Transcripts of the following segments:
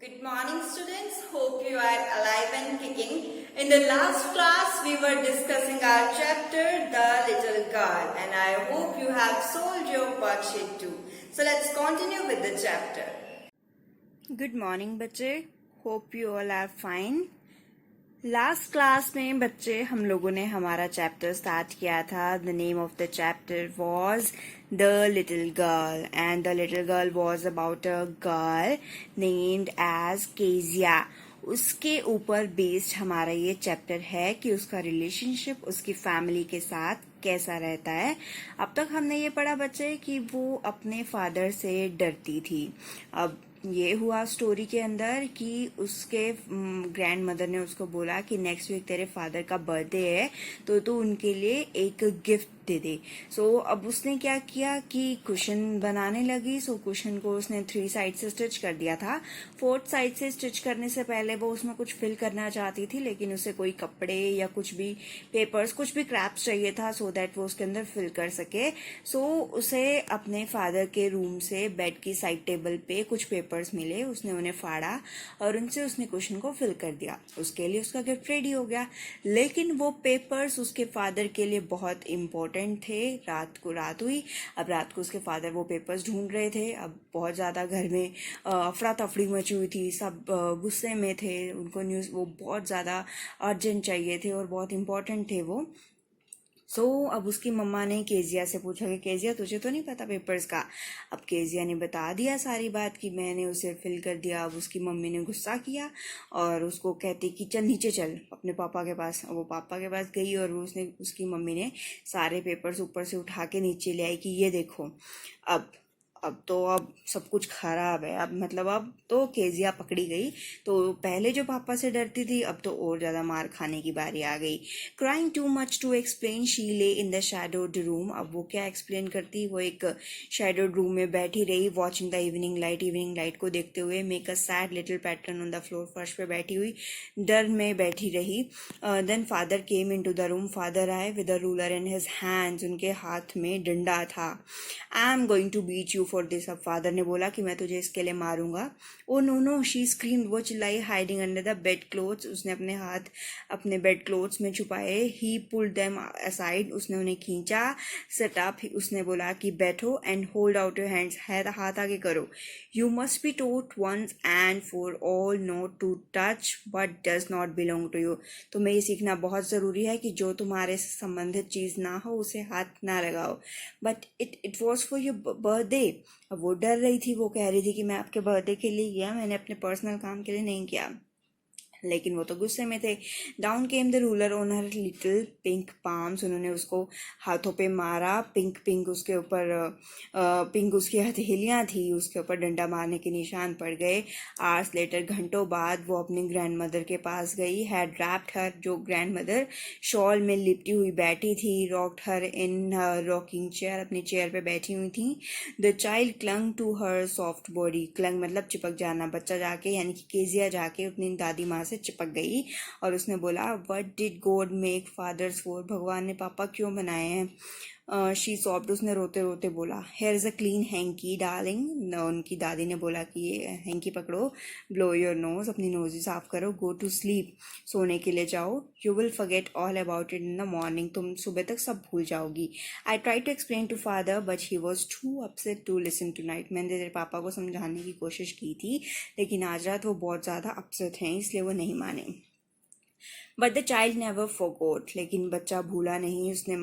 Good morning, students. Hope you are alive and kicking. In the last class, we were discussing our chapter, The Little Girl, and I hope you have solved your worksheet too. So let's continue with the chapter. Good morning, बच्चे. Hope you all are fine. Last class में बच्चे हम लोगों ने हमारा chapter start किया था. The name of the chapter was the little girl and the little girl was about a girl named as Kezia. उसके ऊपर बेस्ड हमारा ये चैप्टर है कि उसका रिलेशनशिप उसकी फैमिली के साथ कैसा रहता है. अब तक हमने ये पढ़ा बच्चे कि वो अपने फादर से डरती थी. अब ये हुआ स्टोरी के अंदर कि उसके ग्रैंड मदर ने उसको बोला कि नेक्स्ट वीक तेरे फादर का बर्थडे है तो तू उनके लिए एक गिफ्ट दे दे. सो अब उसने क्या किया कि कुशन बनाने लगी. सो कुशन को उसने 3 साइड से स्टिच कर दिया था. 4th साइड से स्टिच करने से पहले वो उसमें कुछ फिल करना चाहती थी, लेकिन उसे कोई कपड़े या कुछ भी पेपर्स, कुछ भी क्रैप्स चाहिए था सो दैट वो उसके अंदर फिल कर सके. सो उसे अपने फादर के रूम से बेड की साइड टेबल पे कुछ पेपर्स मिले. उसने उन्हें फाड़ा और उनसे उसने क्वेश्चन को फिल कर दिया. उसके लिए उसका गिफ्ट रेडी हो गया. लेकिन वो पेपर्स उसके फादर के लिए बहुत इंपॉर्टेंट थे. रात हुई. अब रात को उसके फादर वो पेपर्स ढूंढ रहे थे. अब बहुत ज्यादा घर में अफरा तफड़ी मची हुई थी. सब गुस्से में थे. उनको न्यूज वो बहुत ज्यादा अर्जेंट चाहिए थे और बहुत इंपॉर्टेंट थे वो. सो अब उसकी मम्मा ने केजिया से पूछा कि केजिया तुझे तो नहीं पता पेपर्स का. अब केजिया ने बता दिया सारी बात कि मैंने उसे फिल कर दिया. अब उसकी मम्मी ने गुस्सा किया और उसको कहती कि चल नीचे चल अपने पापा के पास. वो पापा के पास गई और उसकी मम्मी ने सारे पेपर्स ऊपर से उठा के नीचे ले आई कि ये देखो. अब सब कुछ खराब है. अब तो केजिया पकड़ी गई. तो पहले जो पापा से डरती थी अब तो और ज्यादा मार खाने की बारी आ गई. Crying too much to explain she lay in the shadowed room. अब वो क्या एक्सप्लेन करती. वो एक शैडोड रूम में बैठी रही वॉचिंग द इवनिंग लाइट को देखते हुए. Make a sad little pattern on the floor. फर्श पे बैठी हुई डर में बैठी रही. Then father came in to the room. Father आए with a ruler in his hands. उनके हाथ में डंडा था. I am going to beat you for this. अब फादर ने बोला कि मैं तुझे इसके लिए मारूंगा. Oh no no she screamed. वो चिल्लाई. Hiding under the bed clothes. उसने अपने हाथ अपने बेड क्लोथ्स में छुपाए. He pulled them aside. उसने उन्हें खींचा. Sit up. उसने बोला कि बैठो and hold out your hands. हाथ आगे करो. You must be taught once and for all not to touch what does not belong to you. तुम्हें ये सीखना बहुत जरूरी है कि जो तुम्हारे से संबंधित चीज ना हो उसे हाथ ना लगाओ. But it was for your birthday. अब वो डर रही थी. वो कह रही थी कि मैं आपके बर्थडे के लिए किया, मैंने अपने पर्सनल काम के लिए नहीं किया. लेकिन वो तो गुस्से में थे. Down came the ruler on her little pink palms. उन्होंने उसको हाथों पे मारा. पिंक उसके ऊपर पिंक उसकी हथेलियां थी. उसके ऊपर डंडा मारने के निशान पड़ गए. आवर्स लेटर घंटों बाद वो अपनी ग्रैंड मदर के पास गई. Had wrapped her. जो ग्रैंड मदर शॉल में लिपटी हुई बैठी थी. Rocked her in rocking chair. अपनी चेयर पे बैठी हुई थी. The child clung to her soft body. Clung मतलब चिपक जाना. बच्चा जाके यानी कि केजिया जाके अपनी दादी माँ से चिपक गई और उसने बोला what did God make fathers for. भगवान ने पापा क्यों बनाए हैं. She soft. उसने रोते रोते बोला here is a clean hanky darling. उनकी दादी ने बोला कि ये हैंकी पकड़ो. Blow your nose. अपनी नोज साफ करो. Go to sleep. सोने के लिए जाओ. You will forget all about it in the morning. तुम सुबह तक सब भूल जाओगी. I try to explain to father but he was too upset to listen tonight. मैंने तेरे पापा को समझाने की कोशिश की थी लेकिन आज रात वो बहुत ज़्यादा अपसेट हैं इसलिए वो नहीं माने. But the child never forgot. लेकिन बच्चा भूला नहीं. उसने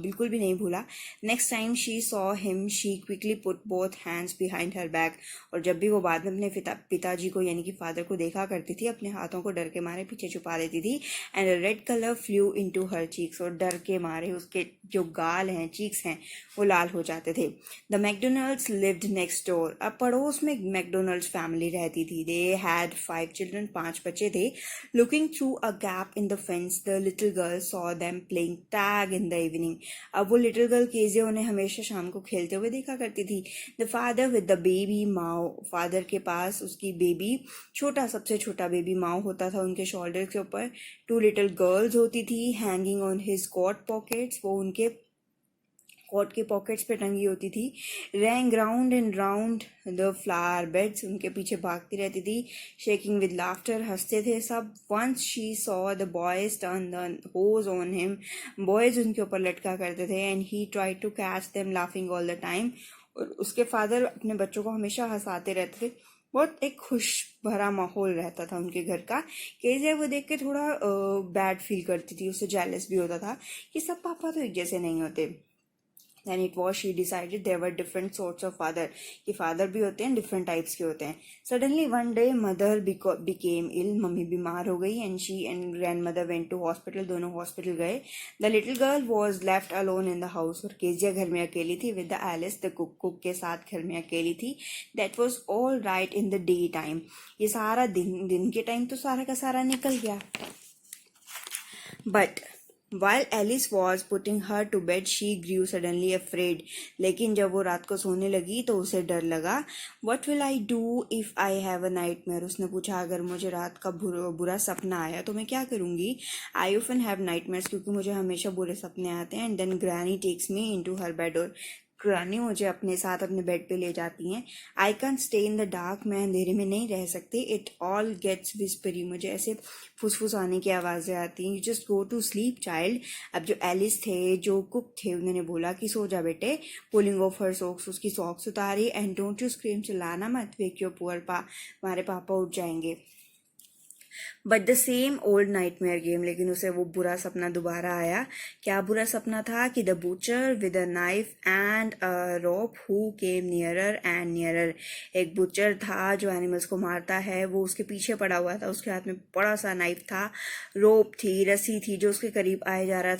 बिल्कुल भी नहीं भूला. Next time she saw him she quickly put both hands behind her back. और जब भी वो बाद में अपने पिताजी को यानी कि फादर को देखा करती थी अपने हाथों को डर के मारे पीछे छुपा देती थी. And red colour flew into her cheeks. और डर के मारे उसके जो गाल हैं, चीक्स हैं, वो लाल हो जाते थे. The McDonald's lived next door. अब पड़ोस में मैकडोनल्ड्स फैमिली रहती थी. They had 5 children. 5 बच्चे थे. Looking through a gap in the fence, the little girl saw them playing tag in the evening. अब वो लिटिल गर्ल केजिया उन्हें हमेशा शाम को खेलते हुए देखा करती थी. The father with the baby Mao. Father के पास उसकी बेबी, सबसे छोटा बेबी माओ होता था उनके शोल्डर के ऊपर. 2 little girls होती थी. Hanging on his coat pockets. वो उनके कोट के पॉकेट्स पे टंगी होती थी, rang round and round the flower beds, उनके पीछे भागती रहती थी, शेकिंग विद लाफ्टर, हंसते थे सब. Once she saw the boys turn the hose on him, boys उनके ऊपर लटका करते थे, and he try to catch them laughing all the time. और उसके फादर अपने बच्चों को हमेशा हंसाते रहते थे. बहुत एक खुश भरा माहौल रहता था उनके घर का. केजिया वो देख के थोड़ा बैड फील करती थी, उससे जेलस भी होता था कि सब पापा तो एक जैसे नहीं होते. Then it was she decided there were different sorts of father, कि father भी होते हैं, different types के होते हैं. Suddenly one day mother became ill, mummy बीमार हो गई, and she and grandmother went to hospital, दोनों hospital गए. The little girl was left alone in the house, और केजिया घर में अकेली थी, with the Alice the cook के साथ घर में अकेली थी. That was all right in the day time. ये सारा दिन के टाइम तो सारा का सारा निकल गया. But while Alice was putting her to bed, she grew suddenly afraid. लेकिन जब वो रात को सोने लगी तो उसे डर लगा. What will I do if I have a nightmare? उसने पूछा, अगर मुझे रात का बुरा सपना आया तो मैं क्या करूँगी? I often have nightmares, क्योंकि मुझे हमेशा बुरे सपने आते हैं. And then Granny takes me into her bed, और ग्रानी मुझे अपने साथ अपने बेड पे ले जाती हैं. I can stay in the dark, मैं अंधेरे में नहीं रह सकती. इट ऑल गेट्स विस्परी, मुझे ऐसे फुसफुस आने की आवाज़ें आती हैं. You just go to sleep child. अब जो एलिस थे, जो कुक थे, उन्होंने बोला कि सो जा बेटे. पुलिंग ऑफ हर सॉक्स, उसकी सॉक्स उतारी. एंड डोंट यू स्क्रीम, चिल्लाना मत. वेक योर पुअर हमारे पापा उठ जाएंगे. But the same old nightmare game, लेकिन उसे वो बुरा सपना दोबारा आया. क्या बुरा सपना था कि the butcher with a knife and a rope who came nearer and nearer. एक बुचर था जो एनिमल्स को मारता है, वो उसके पीछे पड़ा हुआ था. उसके हाथ में बड़ा सा नाइफ था, रोप थी, रस्सी थी, जो उसके करीब आए जा रहा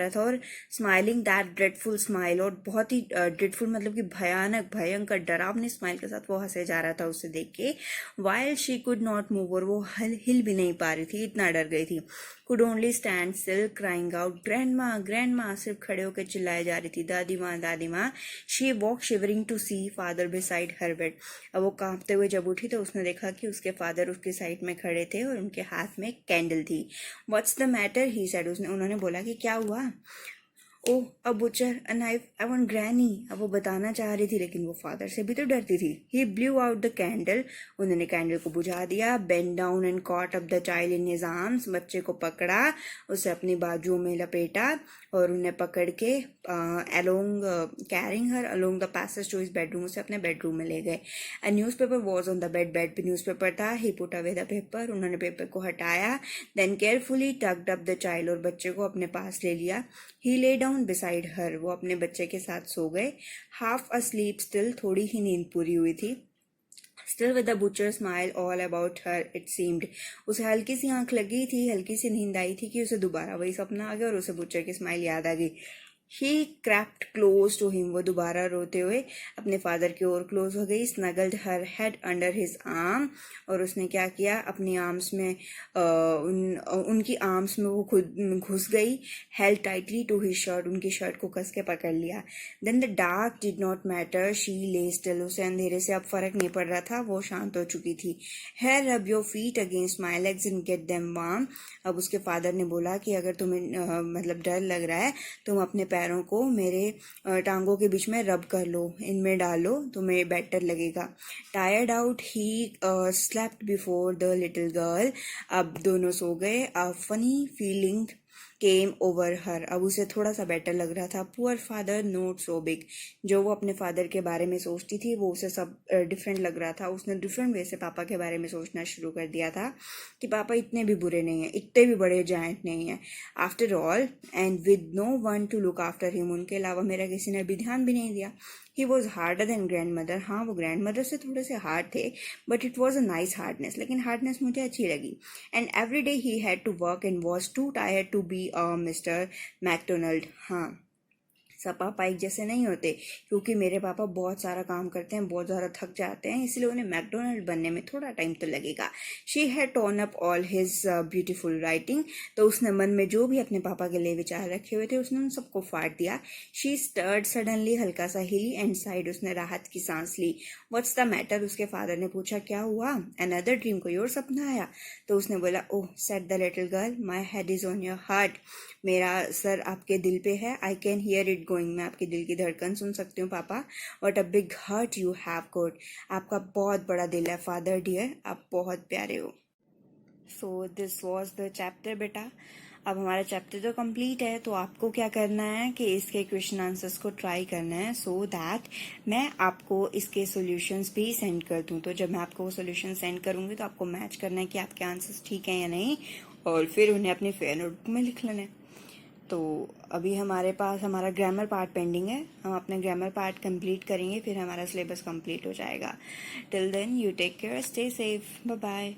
था. और स्माइलिंग दैट ड्रेडफुल स्माइल, और बहुत ही ड्रेडफुल मतलब कि भयानक भयंकर डरावनी स्माइल के साथ वो हंसे जा रहा था उसे देख के. While she could not move, और वो हिल भी नहीं पा रही थी, इतना डर गई थी. Could only stand still crying out grandma grandma, सिर्फ खड़े होकर चिल्लाए जा रही थी, दादी माँ दादी माँ. She walk shivering to see father beside her bed. अब वो कांपते हुए जब उठी तो उसने देखा कि उसके फादर उसके साइड में खड़े थे और उनके हाथ में कैंडल थी. What's the matter, he said, उन्होंने बोला कि क्या हुआ. Oh a butcher, a knife, I want granny. अब वो बताना चाह रही थी, लेकिन वो फादर से भी तो डरती थी. ही ब्लू आउट द कैंडल, उन्होंने कैंडल को बुझा दिया. Bend down and caught up the child in his arms, बच्चे को पकड़ा, उसे अपनी बाजुओं में लपेटा, और उन्हें पकड़ के along carrying her along the passage to his bedroom, उसे अपने बेडरूम में ले गए. A newspaper was on the bed, bed पे न्यूज़ पेपर था. He put away the paper, उन्होंने पेपर को हटाया. Then carefully tucked up the child, और बच्चे को अपने पास ले लिया. ही ले डाउन बिसाइड हर, वो अपने बच्चे के साथ सो गए. हाफ अस्लीप स्टिल, थोड़ी ही नींद पूरी हुई थी. Still with the butcher smile all about her, it seemed. उसे हल्की सी आंख लगी थी, हल्की सी नींद आई थी कि उसे दोबारा वही सपना आ गया और उसे बुच्चर की स्माइल याद आ गई. He crept close to him, वो दोबारा रोते हुए अपने फादर की ओर क्लोज हो गई. Snuggled her head under his arm, और उसने क्या किया, अपनी आर्म्स में उनकी आर्म्स में वो खुद घुस गई. Held tightly to his shirt, उनकी शर्ट को कस के पकड़ लिया. Then the dark did not matter, she lay still, उसे अंधेरे से अब फर्क नहीं पड़ रहा था, वो शांत हो चुकी थी. Here rub your feet against my legs and get them warm. अब उसके फादर ने बोला कि अगर तुम्हें मतलब डर लग रहा है, तुम अपने पैरों को मेरे टांगों के बीच में रब कर लो, इनमें डालो, तुम्हें बेटर लगेगा. Tired out he slept before the little girl, अब दोनों सो गए. A funny feeling came over हर, अब उसे थोड़ा सा बेटर लग रहा था. Poor father note so big, जो वो अपने फादर के बारे में सोचती थी वो उसे सब डिफरेंट लग रहा था. उसने डिफरेंट वे से पापा के बारे में सोचना शुरू कर दिया था कि पापा इतने भी बुरे नहीं हैं, इतने भी बड़े जायंट नहीं हैं. After all and with no one to look after him, उनके अलावा मेरा किसी ने भी ध्यान भी नहीं दिया. He was harder than grandmother, हाँ वो ग्रैंड मदर से थोड़े से हार्ड थे, but it was a nice hardness, लेकिन हार्डनेस मुझे अच्छी लगी. And every day he had to work and was too tired to be Mr McDonald. हाँ, सब पापा एक जैसे नहीं होते, क्योंकि मेरे पापा बहुत सारा काम करते हैं, बहुत ज़्यादा थक जाते हैं, इसलिए उन्हें मैकडोनल्ड बनने में थोड़ा टाइम तो लगेगा. She had torn up all his beautiful writing, तो उसने मन में जो भी अपने पापा के लिए विचार रखे हुए थे उसने उन सबको फाड़ दिया. शी स्टर्ड सडनली, हल्का सा हिली, एंड साइड, उसने राहत की सांस ली. व्हाट्स द मैटर, उसके फादर ने पूछा, क्या हुआ. अनदर ड्रीम, कोई और सपना आया. तो उसने बोला, oh said the little girl, my head is on your heart, मेरा सर आपके दिल पे है. I can hear it going, मैं आपके दिल की धड़कन सुन सकती हूँ पापा. What a big heart you have got, आपका बहुत बड़ा दिल है फादर डियर, आप बहुत प्यारे हो. So this was the chapter बेटा. अब हमारा चैप्टर तो कंप्लीट है, तो आपको क्या करना है कि इसके क्वेश्चन आंसर्स को ट्राई करना है, सो दैट मैं आपको इसके सॉल्यूशंस भी सेंड कर दूं. तो जब मैं आपको वो सॉल्यूशन सेंड करूंगी तो आपको मैच करना है कि आपके आंसर्स ठीक हैं या नहीं, और फिर उन्हें अपनी फेयर नोटबुक में लिख लेना है. तो अभी हमारे पास हमारा ग्रामर पार्ट पेंडिंग है, हम अपना ग्रामर पार्ट कंप्लीट करेंगे, फिर हमारा सिलेबस कंप्लीट हो जाएगा. Till then you take care, stay safe, bye bye.